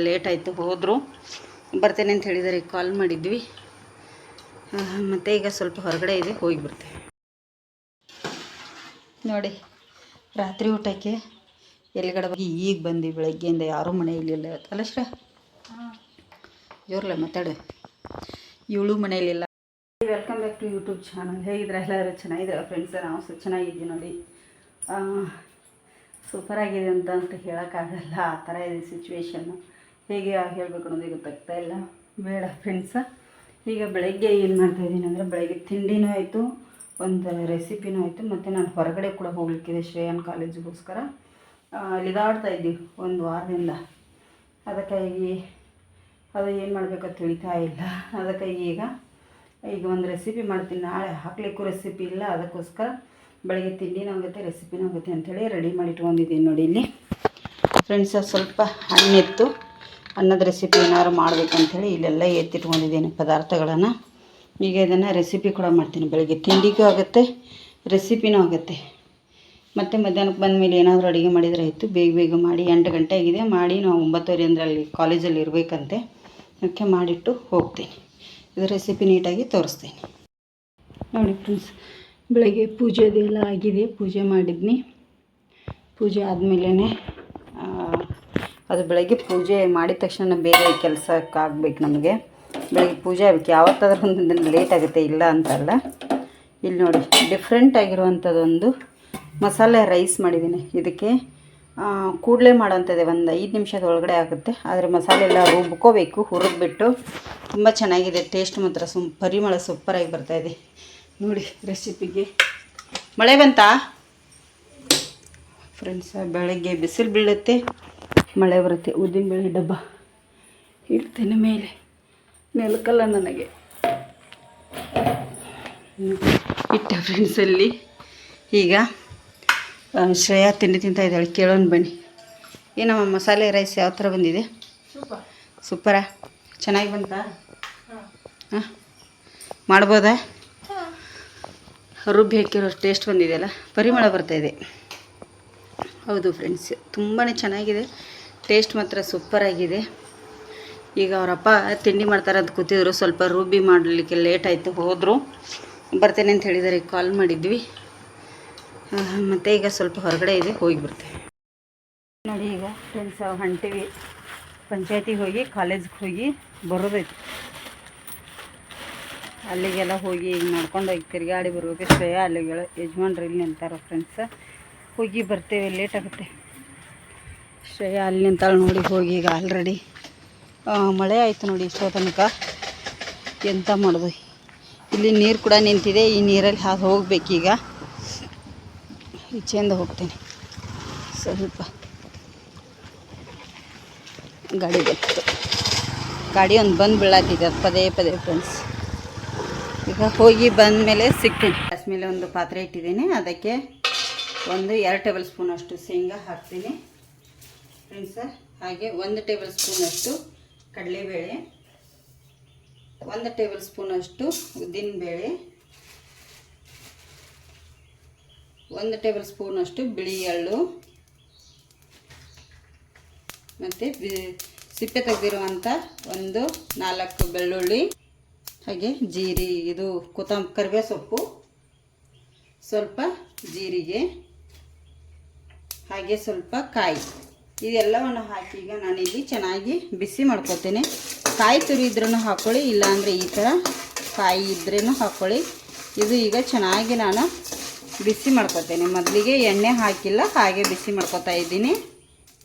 Late ಆಯಿತು, ಹೋದರು. ಬರ್ತೇನೆ ಅಂತ ಹೇಳಿದರೆ ಕಾಲ್ ಮಾಡಿದ್ವಿ. ಮತ್ತು ಈಗ ಸ್ವಲ್ಪ ಹೊರಗಡೆ ಇದೆ, ಹೋಗಿ ಬರ್ತೇವೆ. ನೋಡಿ, ರಾತ್ರಿ ಊಟಕ್ಕೆ ಎಲ್ಲಿಗಡೆ ಈಗ ಬಂದು ಬೆಳಗ್ಗೆಯಿಂದ ಯಾರೂ ಮನೆಯಲ್ಲಿಲ್ಲ ಅಲ್ಲ ಶ್ರ ಜೋರ್ಲೆ ಮಾತಾಡು. ಇವಳು ಮನೆಯಲ್ಲಿಲ್ಲ. Welcome back to YouTube channel. ಹೇಗಿದ್ರೆ ಎಲ್ಲರೂ ಚೆನ್ನಾಗಿದ್ದಾರೆ ಫ್ರೆಂಡ್ಸ್. ನಾವು ಸಹ ಚೆನ್ನಾಗಿದ್ದೀವಿ. ನೋಡಿ, ಸೂಪರಾಗಿದೆ ಅಂತ ಹೇಳೋಕ್ಕಾಗಲ್ಲ, ಆ ಥರ ಇದೆ ಸಿಚುವೇಶನ್ನು. ಹೇಗೆ ಹೇಳಬೇಕು ಅನ್ನೋದೇ ಗೊತ್ತಾಗ್ತಾ ಇಲ್ಲ. ಬೇಡ ಫ್ರೆಂಡ್ಸ, ಈಗ ಬೆಳಗ್ಗೆ ಏನು ಮಾಡ್ತಾಯಿದ್ದೀನಿ ಅಂದರೆ, ಬೆಳಗ್ಗೆ ತಿಂಡಿನೂ ಆಯಿತು, ಒಂದು ರೆಸಿಪಿನೂ ಆಯಿತು, ಮತ್ತು ನಾನು ಹೊರಗಡೆ ಕೂಡ ಹೋಗ್ಲಿಕ್ಕಿದೆ ಶ್ರೇಯನ್ ಕಾಲೇಜಿಗೋಸ್ಕರ. ಅಲ್ಲಿದಾಡ್ತಾ ಇದ್ದೀವಿ ಒಂದು ವಾರದಿಂದ. ಅದಕ್ಕಾಗಿ ಅದು ಏನು ಮಾಡಬೇಕಂತ ತಿಳಿತಾ ಇಲ್ಲ. ಅದಕ್ಕಾಗಿ ಈಗ ಒಂದು ರೆಸಿಪಿ ಮಾಡ್ತೀನಿ. ನಾಳೆ ಹಾಕ್ಲಿಕ್ಕೂ ರೆಸಿಪಿ ಇಲ್ಲ, ಅದಕ್ಕೋಸ್ಕರ ಬೆಳಗ್ಗೆ ತಿಂಡಿನೂ ಆಗುತ್ತೆ ರೆಸಿಪಿನೂ ಆಗುತ್ತೆ ಅಂಥೇಳಿ ರೆಡಿ ಮಾಡಿ ಇಟ್ಕೊಂಡಿದ್ದೀನಿ. ನೋಡಿ ಇಲ್ಲಿ ಫ್ರೆಂಡ್ಸ, ಸ್ವಲ್ಪ ಹಣ್ಣಿತ್ತು, ಅನ್ನದ ರೆಸಿಪಿ ಏನಾದ್ರು ಮಾಡಬೇಕಂಥೇಳಿ ಇಲ್ಲೆಲ್ಲ ಎತ್ತಿಟ್ಕೊಂಡಿದ್ದೀನಿ ಪದಾರ್ಥಗಳನ್ನು. ಈಗ ಇದನ್ನು ರೆಸಿಪಿ ಕೂಡ ಮಾಡ್ತೀನಿ. ಬೆಳಗ್ಗೆ ತಿಂಡಿಗೂ ಆಗುತ್ತೆ, ರೆಸಿಪಿನೂ ಆಗುತ್ತೆ. ಮತ್ತು ಮಧ್ಯಾಹ್ನಕ್ಕೆ ಬಂದಮೇಲೆ ಏನಾದರೂ ಅಡುಗೆ ಮಾಡಿದರೆ ಆಯಿತು. ಬೇಗ ಮಾಡಿ 8 ಗಂಟೆ ಆಗಿದೆ, ಮಾಡಿ ನಾವು 9:30 ಅಂದರೆ ಅಲ್ಲಿ ಕಾಲೇಜಲ್ಲಿ ಇರಬೇಕಂತೆ. ಅದಕ್ಕೆ ಮಾಡಿಟ್ಟು ಹೋಗ್ತೀನಿ. ಇದು ರೆಸಿಪಿ ನೀಟಾಗಿ ತೋರಿಸ್ತೀನಿ. ನೋಡಿ ಫ್ರೆಂಡ್ಸ್, ಬೆಳಗ್ಗೆ ಪೂಜೆದೆಲ್ಲ ಆಗಿದೆ, ಪೂಜೆ ಮಾಡಿದ್ನಿ. ಪೂಜೆ ಆದಮೇಲೆ ಅದು ಬೆಳಗ್ಗೆ ಪೂಜೆ ಮಾಡಿದ ತಕ್ಷಣ ಬೇರೆ ಕೆಲಸಕ್ಕಾಗಬೇಕು ನಮಗೆ. ಬೆಳಗ್ಗೆ ಪೂಜೆ ಆಗಬೇಕು, ಯಾವತ್ತಾದ್ರೂ ಒಂದು ದಿನ ಲೇಟ್ ಆಗುತ್ತೆ, ಇಲ್ಲ ಅಂತಲ್ಲ. ಇಲ್ಲಿ ನೋಡಿ, ಡಿಫ್ರೆಂಟ್ ಆಗಿರುವಂಥದ್ದೊಂದು ಮಸಾಲೆ ರೈಸ್ ಮಾಡಿದ್ದೀನಿ. ಇದಕ್ಕೆ ಕೂಡಲೇ ಮಾಡೋಂಥದ್ದೇ, ಒಂದು 5 ನಿಮಿಷದ ಒಳಗಡೆ ಆಗುತ್ತೆ. ಆದರೆ ಮಸಾಲೆ ಎಲ್ಲ ರುಬ್ಕೋಬೇಕು, ಹುರಿದ್ಬಿಟ್ಟು. ತುಂಬ ಚೆನ್ನಾಗಿದೆ, ಟೇಸ್ಟ್ ಮಾತ್ರ ಪರಿಮಳ ಸೂಪರಾಗಿ ಬರ್ತಾಯಿದೆ. ನೋಡಿ ರೆಸಿಪಿಗೆ. ಮಳೆ ಬಂತಾ ಫ್ರೆಂಡ್ಸ? ಬೆಳಗ್ಗೆ ಬಿಸಿಲು ಬೀಳುತ್ತೆ, ಮಳೆ ಬರುತ್ತೆ. ಉದ್ದಿನಬೇಳೆ ಡಬ್ಬ ಇಡ್ತೇನೆ ಮೇಲೆ, ನೆಲಕಲ್ಲ ನನಗೆ ಇಟ್ಟ ಫ್ರೆಂಡ್ಸಲ್ಲಿ. ಈಗ ಶ್ರೇಯಾ ತಿಂಡಿ ತಿಂತಾ ಇದ್ದಾಳೆ, ಕೇಳೋಣ ಬನ್ನಿ. ಏನಮ್ಮ ಮಸಾಲೆ ರೈಸ್ ಯಾವ ಥರ ಬಂದಿದೆ? ಸೂಪರಾ? ಚೆನ್ನಾಗಿ ಬಂತಾ? ಹಾಂ, ಮಾಡ್ಬೋದಾ? ರುಬ್ಬಿ ಹಾಕಿರೋ ಟೇಸ್ಟ್ ಬಂದಿದೆಯಲ್ಲ, ಪರಿಮಳ ಬರ್ತಾಯಿದೆ. ಹೌದು ಫ್ರೆಂಡ್ಸ್, ತುಂಬಾ ಚೆನ್ನಾಗಿದೆ, ಟೇಸ್ಟ್ ಮಾತ್ರ ಸೂಪರಾಗಿದೆ. ಈಗ ಅವರಪ್ಪ ತಿಂಡಿ ಮಾಡ್ತಾರೆ ಅಂತ ಕೂತಿದ್ರು, ಸ್ವಲ್ಪ ರುಬ್ಬಿ ಮಾಡಲಿಕ್ಕೆ ಲೇಟ್ ಆಯಿತು, ಹೋದರು. ಬರ್ತೇನೆ ಅಂತ ಹೇಳಿದರೆ ಕಾಲ್ ಮಾಡಿದ್ವಿ. ಮತ್ತು ಈಗ ಸ್ವಲ್ಪ ಹೊರಗಡೆ ಇದೆ, ಹೋಗಿ ಬರ್ತೇವೆ. ನೋಡಿ, ಈಗ ಫ್ರೆಂಡ್ಸ್ ಹೊಂಟಿವಿ. ಪಂಚಾಯತಿಗೆ ಹೋಗಿ ಕಾಲೇಜ್ಗೆ ಹೋಗಿ ಬರೋದೈತಿ. ಅಲ್ಲಿಗೆಲ್ಲ ಹೋಗಿ ಈಗ ನಡ್ಕೊಂಡು ಹೋಗಿ ತಿರುಗಾಡಿ ಬರ್ಬೇಕು. ಶ್ರೇಯ ಅಲ್ಲಿಗೆಲ್ಲ ಯಜಮಾನ್ರು ಇಲ್ಲಿ ನಿಂತಾರ ಫ್ರೆಂಡ್ಸ. ಹೋಗಿ ಬರ್ತೇವೆ, ಲೇಟ್ ಆಗುತ್ತೆ. ಶ್ರೇಯ ಅಲ್ಲಿ ನಿಂತಾಳೆ ನೋಡಿ. ಹೋಗಿ ಈಗ ಆಲ್ರೆಡಿ ಮಳೆ ಆಯಿತು ನೋಡಿ ಇಷ್ಟೋ ತನಕ. ಎಂತ ಮಾಡೋದು, ಇಲ್ಲಿ ನೀರು ಕೂಡ ನಿಂತಿದೆ. ಈ ನೀರಲ್ಲಿ ಹಾದು ಹೋಗ್ಬೇಕೀಗ. ಈಚೆಯಿಂದ ಹೋಗ್ತೇನೆ. ಸ್ವಲ್ಪ ಗಾಡಿ ಬಂತು, ಗಾಡಿ ಒಂದು ಬಂದು ಬೀಳಾತಿದೆ ಪದೇ ಪದೇ ಫ್ರೆಂಡ್ಸ್. ಈಗ ಹೋಗಿ ಬಂದ ಮೇಲೆ ಸಿಗ್ತೀನಿ. ಗ್ಯಾಸ್ ಮೇಲೆ ಒಂದು ಪಾತ್ರೆ ಇಟ್ಟಿದ್ದೀನಿ, ಅದಕ್ಕೆ 2 ಟೇಬಲ್ ಸ್ಪೂನ್ ಅಷ್ಟು ಶೇಂಗಾ ಹಾಕ್ತೀನಿ ಫ್ರೆಂಡ್ಸ. ಹಾಗೆ 1 ಟೇಬಲ್ ಸ್ಪೂನ್ ಅಷ್ಟು ಕಡಲೆಬೇಳೆ, 1 ಟೇಬಲ್ ಸ್ಪೂನ್ ಅಷ್ಟು ಉದ್ದಿನಬೇಳೆ, 1 ಟೇಬಲ್ ಸ್ಪೂನ್ ಅಷ್ಟು ಬಿಳಿ ಎಳ್ಳು, ಮತ್ತು ಸಿಪ್ಪೆ ತೆಗೆದಿರುವಂಥ 4 ಬೆಳ್ಳುಳ್ಳಿ, ಹಾಗೆ ಇದು ಕರಿಬೇವು ಸೊಪ್ಪು, ಸ್ವಲ್ಪ ಜೀರಿಗೆ, ಹಾಗೆ ಸ್ವಲ್ಪ ಕಾಯಿ. ಇದೆಲ್ಲವನ್ನು ಹಾಕಿ ಈಗ ನಾನಿಲ್ಲಿ ಚೆನ್ನಾಗಿ ಬಿಸಿ ಮಾಡ್ಕೊತೇನೆ. ಕಾಯಿ ತುರಿ ಇದ್ರೂ ಹಾಕ್ಕೊಳ್ಳಿ, ಇಲ್ಲಾಂದರೆ ಈ ಥರ ಕಾಯಿ ಇದ್ರೂ ಹಾಕ್ಕೊಳ್ಳಿ. ಇದು ಈಗ ಚೆನ್ನಾಗಿ ನಾನು ಬಿಸಿ ಮಾಡ್ಕೊತೇನೆ. ಮೊದಲಿಗೆ ಎಣ್ಣೆ ಹಾಕಿಲ್ಲ, ಹಾಗೆ ಬಿಸಿ ಮಾಡ್ಕೊತಾ ಇದ್ದೀನಿ.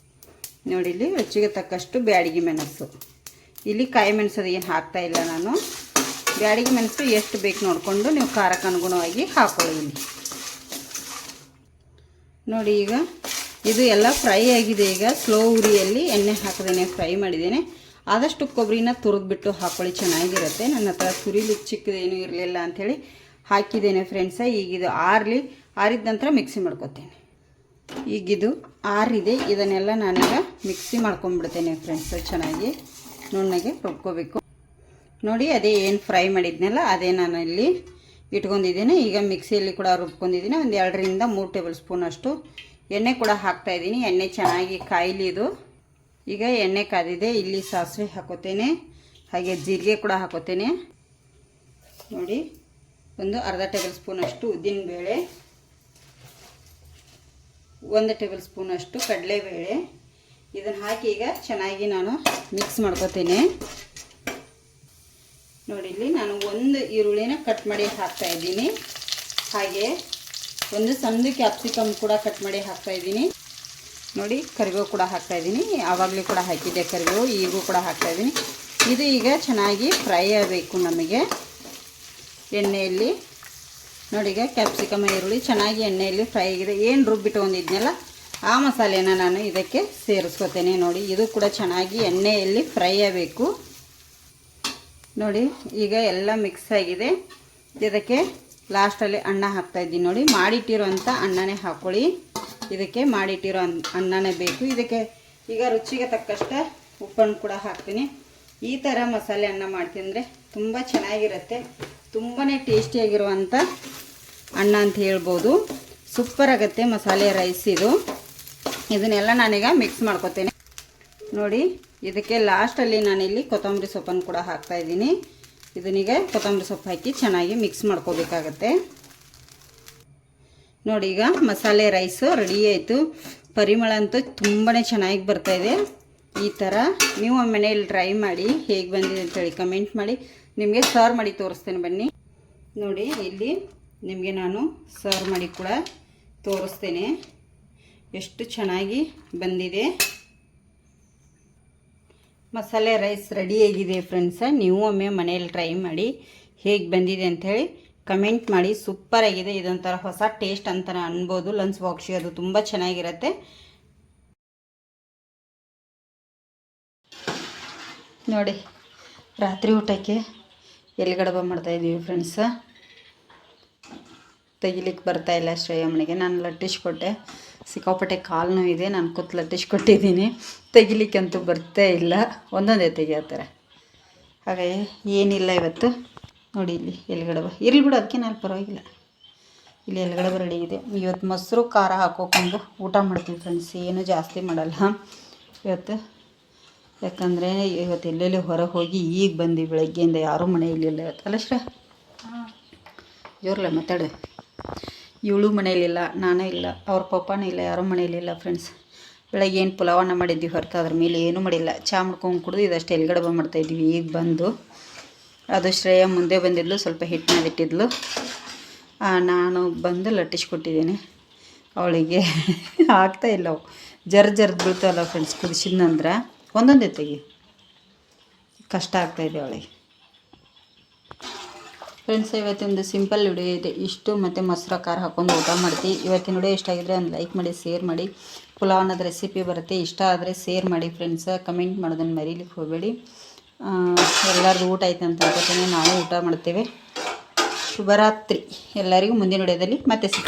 ನೋಡಿ, ಇಲ್ಲಿ ರುಚಿಗೆ ತಕ್ಕಷ್ಟು ಬ್ಯಾಡಗಿ ಮೆಣಸು. ಇಲ್ಲಿ ಕಾಯಿ ಮೆಣಸದು ಏನು ಹಾಕ್ತಾ ಇಲ್ಲ ನಾನು. ಬ್ಯಾಡಗಿ ಮೆಣಸು ಎಷ್ಟು ಬೇಕು ನೋಡಿಕೊಂಡು ನೀವು ಖಾರಕ್ಕೆ ಅನುಗುಣವಾಗಿ ಹಾಕ್ಕೊಳ್ಳಿ. ಇಲ್ಲಿ ನೋಡಿ, ಈಗ ಇದು ಎಲ್ಲ ಫ್ರೈ ಆಗಿದೆ. ಈಗ ಸ್ಲೋ ಉರಿಯಲ್ಲಿ ಎಣ್ಣೆ ಹಾಕದೇನೆ ಫ್ರೈ ಮಾಡಿದ್ದೇನೆ. ಆದಷ್ಟು ಕೊಬ್ಬರಿನ ತುರಿದ್ಬಿಟ್ಟು ಹಾಕ್ಕೊಳ್ಳಿ, ಚೆನ್ನಾಗಿರುತ್ತೆ. ನನ್ನ ಹತ್ರ ತುರಿಲಿಕ್ಕೆ ಚಿಕ್ಕದೇನೂ ಇರಲಿಲ್ಲ ಅಂಥೇಳಿ ಹಾಕಿದ್ದೇನೆ ಫ್ರೆಂಡ್ಸ. ಈಗಿದು ಆರಿದ ನಂತರ ಮಿಕ್ಸಿ ಮಾಡ್ಕೊತೇನೆ. ಈಗಿದು ಆರಿದೆ, ಇದನ್ನೆಲ್ಲ ನಾನೀಗ ಮಿಕ್ಸಿ ಮಾಡ್ಕೊಂಡ್ಬಿಡ್ತೇನೆ ಫ್ರೆಂಡ್ಸ್. ಚೆನ್ನಾಗಿ ನುಣ್ಣಗೆ ರುಬ್ಕೋಬೇಕು. ನೋಡಿ, ಅದೇ ಏನು ಫ್ರೈ ಮಾಡಿದ್ನಲ್ಲ ಅದೇ ನಾನು ಇಲ್ಲಿ ಇಟ್ಕೊಂಡಿದ್ದೀನಿ. ಈಗ ಮಿಕ್ಸಿಯಲ್ಲಿ ಕೂಡ ರುಬ್ಕೊಂಡಿದ್ದೀನಿ. ಒಂದು 2 ರಿಂದ 3 ಟೇಬಲ್ ಸ್ಪೂನ್ ಅಷ್ಟು ಎಣ್ಣೆ ಕೂಡ ಹಾಕ್ತಾಯಿದ್ದೀನಿ. ಎಣ್ಣೆ ಚೆನ್ನಾಗಿ ಕಾಯಿಲಿ. ಈಗ ಎಣ್ಣೆ ಕಾದಿದೆ. ಇಲ್ಲಿ ಸಾಸಿವೆ ಹಾಕೋತೇನೆ, ಹಾಗೆ ಜೀರಿಗೆ ಕೂಡ ಹಾಕೋತೇನೆ. ನೋಡಿ, ಒಂದು ಅರ್ಧ ಟೇಬಲ್ ಸ್ಪೂನ್ ಅಷ್ಟು ಉದ್ದಿನಬೇಳೆ, 1 ಟೇಬಲ್ ಸ್ಪೂನ್ ಅಷ್ಟು ಕಡಲೆಬೇಳೆ. ಇದನ್ನು ಹಾಕಿ ಈಗ ಚೆನ್ನಾಗಿ ನಾನು ಮಿಕ್ಸ್ ಮಾಡ್ಕೋತೇನೆ. ನೋಡಿ, ಇಲ್ಲಿ ನಾನು 1 ಈರುಳ್ಳಿನ ಕಟ್ ಮಾಡಿ ಹಾಕ್ತಾಯಿದ್ದೀನಿ. ಹಾಗೆ ಒಂದು ಸಣ್ಣ ಕ್ಯಾಪ್ಸಿಕಮ್ ಕೂಡ ಕಟ್ ಮಾಡಿ ಹಾಕ್ತಾಯಿದ್ದೀನಿ. ನೋಡಿ, ಕರಿಬೇವು ಕೂಡ ಹಾಕ್ತಾಯಿದ್ದೀನಿ. ಆವಾಗಲೇ ಕೂಡ ಹಾಕಿದ್ದೆ ಕರಿಬೇವು, ಈಗೂ ಕೂಡ ಹಾಕ್ತಾಯಿದ್ದೀನಿ. ಇದು ಈಗ ಚೆನ್ನಾಗಿ ಫ್ರೈ ಆಗಬೇಕು ನಮಗೆ ಎಣ್ಣೆಯಲ್ಲಿ. ನೋಡಿ, ಈಗ ಕ್ಯಾಪ್ಸಿಕಮ್ ಈರುಳ್ಳಿ ಚೆನ್ನಾಗಿ ಎಣ್ಣೆಯಲ್ಲಿ ಫ್ರೈ ಆಗಿದೆ. ಏನು ರುಬ್ಬಿಟ್ಕೊಂಡಿದ್ನಲ್ಲ ಆ ಮಸಾಲೆನ ನಾನು ಇದಕ್ಕೆ ಸೇರಿಸ್ಕೊತೇನೆ. ನೋಡಿ, ಇದು ಕೂಡ ಚೆನ್ನಾಗಿ ಎಣ್ಣೆಯಲ್ಲಿ ಫ್ರೈ ಆಗಬೇಕು. ನೋಡಿ, ಈಗ ಎಲ್ಲ ಮಿಕ್ಸ್ ಆಗಿದೆ. ಇದಕ್ಕೆ ಲಾಸ್ಟಲ್ಲಿ ಅನ್ನ ಹಾಕ್ತಾಯಿದ್ದೀನಿ. ನೋಡಿ, ಮಾಡಿಟ್ಟಿರೋಂಥ ಅನ್ನನೇ ಹಾಕ್ಕೊಳ್ಳಿ. ಇದಕ್ಕೆ ಮಾಡಿಟ್ಟಿರೋ ಅನ್ನನೇ ಬೇಕು. ಇದಕ್ಕೆ ಈಗ ರುಚಿಗೆ ತಕ್ಕಷ್ಟ ಉಪ್ಪನ್ನು ಕೂಡ ಹಾಕ್ತೀನಿ. ಈ ಥರ ಮಸಾಲೆ ಅನ್ನ ಮಾಡ್ತಿದ್ರೆ ತುಂಬ ಚೆನ್ನಾಗಿರುತ್ತೆ. ತುಂಬಾ ಟೇಸ್ಟಿಯಾಗಿರುವಂಥ ಅನ್ನ ಅಂತ ಹೇಳ್ಬೋದು. ಸೂಪರ್ ಆಗುತ್ತೆ ಮಸಾಲೆ ರೈಸ್ ಇದು. ಇದನ್ನೆಲ್ಲ ನಾನೀಗ ಮಿಕ್ಸ್ ಮಾಡ್ಕೊತೇನೆ. ನೋಡಿ, ಇದಕ್ಕೆ ಲಾಸ್ಟಲ್ಲಿ ನಾನಿಲ್ಲಿ ಕೊತ್ತಂಬರಿ ಸೊಪ್ಪನ್ನು ಕೂಡ ಹಾಕ್ತಾಯಿದ್ದೀನಿ. ಇದನ್ನೀಗ ಕೊತ್ತಂಬರಿ ಸೊಪ್ಪು ಹಾಕಿ ಚೆನ್ನಾಗಿ ಮಿಕ್ಸ್ ಮಾಡ್ಕೋಬೇಕಾಗತ್ತೆ. ನೋಡಿ, ಈಗ ಮಸಾಲೆ ರೈಸು ರೆಡಿ ಆಯಿತು. ಪರಿಮಳ ಅಂತೂ ತುಂಬಾ ಚೆನ್ನಾಗಿ ಬರ್ತಾಯಿದೆ. ಈ ಥರ ನೀವು ಮನೆಯಲ್ಲಿ ಟ್ರೈ ಮಾಡಿ, ಹೇಗೆ ಬಂದಿದೆ ಅಂತೇಳಿ ಕಮೆಂಟ್ ಮಾಡಿ. ನಿಮಗೆ ಸರ್ವ್ ಮಾಡಿ ತೋರಿಸ್ತೇನೆ ಬನ್ನಿ. ನೋಡಿ, ಇಲ್ಲಿ ನಿಮಗೆ ನಾನು ಸರ್ವ್ ಮಾಡಿ ಕೂಡ ತೋರಿಸ್ತೇನೆ ಎಷ್ಟು ಚೆನ್ನಾಗಿ ಬಂದಿದೆ. ಮಸಾಲೆ ರೈಸ್ ರೆಡಿಯಾಗಿದೆ ಫ್ರೆಂಡ್ಸ. ನೀವು ಒಮ್ಮೆ ಮನೆಯಲ್ಲಿ ಟ್ರೈ ಮಾಡಿ ಹೇಗೆ ಬಂದಿದೆ ಅಂಥೇಳಿ ಕಮೆಂಟ್ ಮಾಡಿ. ಸೂಪರಾಗಿದೆ. ಇದೊಂಥರ ಹೊಸ ಟೇಸ್ಟ್ ಅಂತ ಅನ್ಬೋದು. ಲಂಚ್ ಬಾಕ್ಸಿಗೆ ಅದು ತುಂಬ ಚೆನ್ನಾಗಿರುತ್ತೆ. ನೋಡಿ, ರಾತ್ರಿ ಊಟಕ್ಕೆ ಎಲೆಗಡಬ ಮಾಡ್ತಾಯಿದ್ದೀವಿ ಫ್ರೆಂಡ್ಸ. ತೆಗಿಲಿಕ್ಕೆ ಬರ್ತಾಯಿಲ್ಲ ಶ್ರೇಯಮ್ಮನಿಗೆ. ನಾನು ಲಟ್ಟಿಸ್ಕೊಟ್ಟೆ. ಸಿಕ್ಕಾಪಟ್ಟೆ ಕಾಲು ನೋವಿದೆ. ನಾನು ಕೂತು ಲಟ್ಟಿಸ್ಕೊಟ್ಟಿದ್ದೀನಿ. ತೆಗಿಲಿಕ್ಕಂತೂ ಬರ್ತಾ ಇಲ್ಲ. ಒಂದೊಂದೇ ತೆಗಿಯತ್ತಾರೆ. ಹಾಗಾಗಿ ಏನಿಲ್ಲ ಇವತ್ತು. ನೋಡಿ, ಇಲ್ಲಿ ಎಲೆಗಡಬ ಇರಲಿ ಬಿಡು, ಅದಕ್ಕೆ ನಾನು ಪರವಾಗಿಲ್ಲ. ಇಲ್ಲಿ ಎಲೆಗಡಬ ರೆಡಿ ಇದೆ. ಇವತ್ತು ಮೊಸರು ಖಾರ ಹಾಕೋಕೊಂಡು ಊಟ ಮಾಡ್ತೀವಿ ಫ್ರೆಂಡ್ಸ್. ಏನು ಜಾಸ್ತಿ ಮಾಡಲ್ಲ ಇವತ್ತು. ಯಾಕಂದರೆ ಇವತ್ತು ಎಲ್ಲೆಲ್ಲಿ ಹೊರಗೆ ಹೋಗಿ ಈಗ ಬಂದು ಬೆಳಗ್ಗೆಯಿಂದ ಯಾರೂ ಮನೆಯಲ್ಲಿಲ್ಲ ಇವತ್ತು. ಅಲ್ಲ ಶ್ರೇ? ಜೋರ್ಲೆ ಮಾತಾಡು. ಇವಳು ಮನೆಯಲ್ಲಿಲ್ಲ, ನಾನೂ ಇಲ್ಲ, ಅವ್ರ ಪಪ್ಪನೂ ಇಲ್ಲ, ಯಾರೂ ಮನೆಯಲ್ಲಿಲ್ಲ ಫ್ರೆಂಡ್ಸ್. ಬೆಳಗ್ಗೆ ಏನು ಪುಲಾವನ್ನ ಮಾಡಿದ್ವಿ ಹೊರತು ಅದ್ರ ಮೇಲೆ ಏನೂ ಮಾಡಿಲ್ಲ. ಚಹಾ ಮಾಡ್ಕೊಂಡು ಕುಡಿದು ಇದಷ್ಟು ಎಲೆಗಡಬ ಮಾಡ್ತಾಯಿದ್ವಿ ಈಗ ಬಂದು. ಅದು ಶ್ರೇಯ ಮುಂದೆ ಬಂದಿದ್ಲು, ಸ್ವಲ್ಪ ಹಿಟ್ಟು ಮಾಡಿಟ್ಟಿದ್ಲು. ನಾನು ಬಂದು ಲಟ್ಟಿಸ್ಕೊಟ್ಟಿದ್ದೀನಿ. ಅವಳಿಗೆ ಆಗ್ತಾಯಿಲ್ಲ. ಅವು ಜರ್ದು ಬೀಳ್ತಾವಲ್ಲ ಫ್ರೆಂಡ್ಸ್. ಕುದಿಸಿದ್ನಂದ್ರೆ ಒಂದೊಂದೇ ತೆಗಿ, ಕಷ್ಟ ಆಗ್ತಾಯಿದೆ ಅವಳಿಗೆ. ಫ್ರೆಂಡ್ಸ್, ಇವತ್ತೊಂದು ಸಿಂಪಲ್ ವಿಡಿಯೋ ಇದೆ. ಇಷ್ಟು ಮತ್ತು ಮೊಸರು ಖಾರ ಹಾಕ್ಕೊಂಡು ಊಟ ಮಾಡ್ತೀವಿ. ಇವತ್ತಿನ ವಿಡಿಯೋ ಇಷ್ಟ ಆಗಿದ್ರೆ ಒಂದು ಲೈಕ್ ಮಾಡಿ, ಶೇರ್ ಮಾಡಿ. ಪುಲಾವ್ ಅನ್ನೋದು ರೆಸಿಪಿ ಬರುತ್ತೆ. ಇಷ್ಟ ಆದರೆ ಶೇರ್ ಮಾಡಿ ಫ್ರೆಂಡ್ಸ. ಕಮೆಂಟ್ ಮಾಡೋದನ್ನು ಮರೀಲಿಕ್ಕೆ ಹೋಗಬೇಡಿ. ಎಲ್ಲರದು ಊಟ ಆಯ್ತು ಅಂತ ಅನ್ಕೋತೀನಿ. ನಾವು ಊಟ ಮಾಡ್ತೇವೆ. ಶುಭರಾತ್ರಿ ಎಲ್ಲರಿಗೂ. ಮುಂದಿನ ವಿಡಿಯೋದಲ್ಲಿ ಮತ್ತೆ ಸಿಗ್ತೀವಿ.